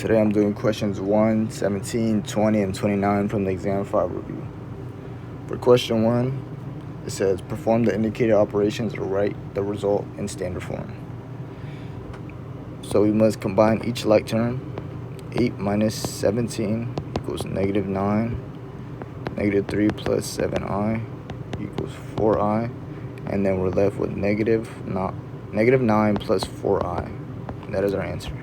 Today I'm doing questions 1, 17, 20, and 29 from the exam file review. For question 1, it says perform the indicated operations or write the result in standard form. So we must combine each like term. 8 minus 17 equals negative 9. Negative 3 plus 7i equals 4i. And then we're left with negative 9 plus 4i. That is our answer.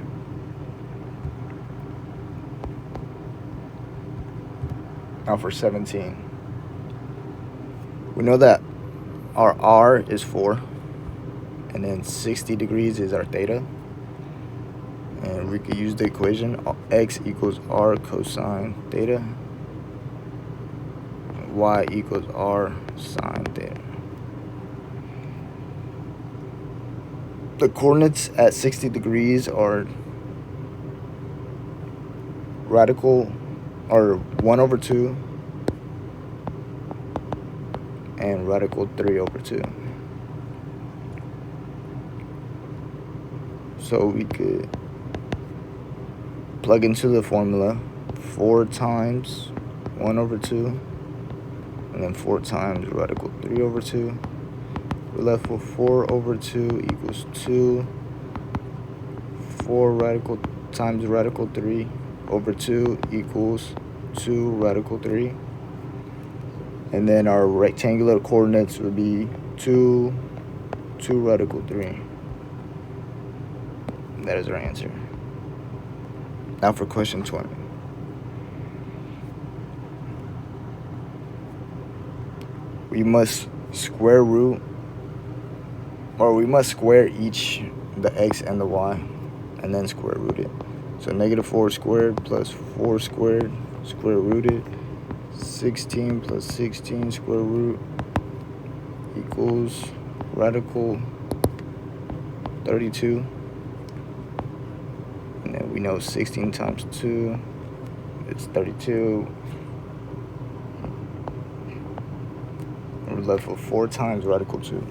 Now for 17. We know that our r is 4, and then 60 degrees is our theta. And we could use the equation x equals r cosine theta, y equals r sine theta. The coordinates at 60 degrees are radical, or 1 over 2 and radical 3 over 2. So we could plug into the formula 4 times 1 over 2 and then 4 times radical 3 over 2. We're left with 4 over 2 equals 2. 4 radical times radical 3 over 2 equals 2 radical 3. And then our rectangular coordinates would be 2 radical 3. That is our answer. Now for question 20. We must square each the x and the y and then square root it. So negative 4 squared plus 4 squared square rooted. 16 plus 16 square root equals radical 32. And then we know 16 times 2 is 32. And we're left with 4 times radical 2.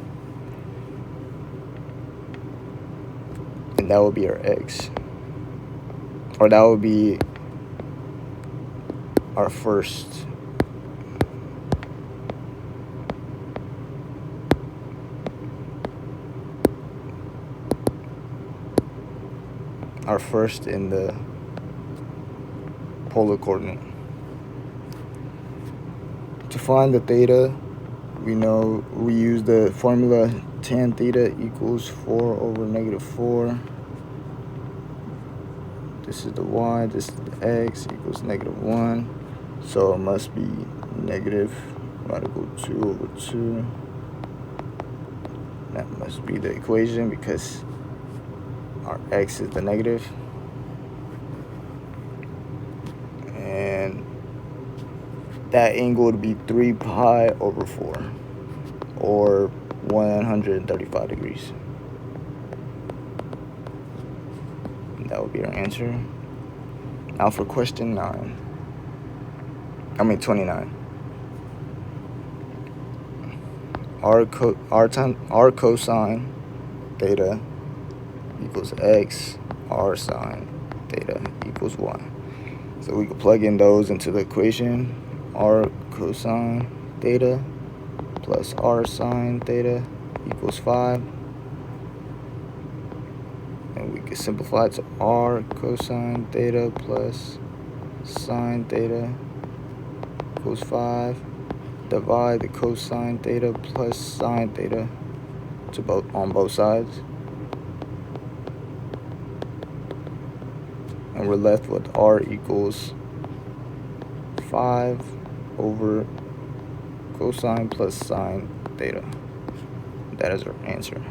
And that would be our x. Or that would be our first in the polar coordinate. To find the theta, we know we use the formula tan theta equals 4 over negative 4. This is the y, this is the x, equals negative 1. So it must be negative radical 2 over 2. That must be the equation because our x is the negative. And that angle would be 3 pi over 4, or 135 degrees. And that would be our answer. Now for question 29. R cosine theta equals x, r sine theta equals y. So we can plug in those into the equation. R cosine theta plus r sine theta equals 5. And we can simplify it to r cosine theta plus sine theta equals 5. Divide the cosine theta plus sine theta on both sides. And we're left with r equals 5 over cosine plus sine theta. That is our answer.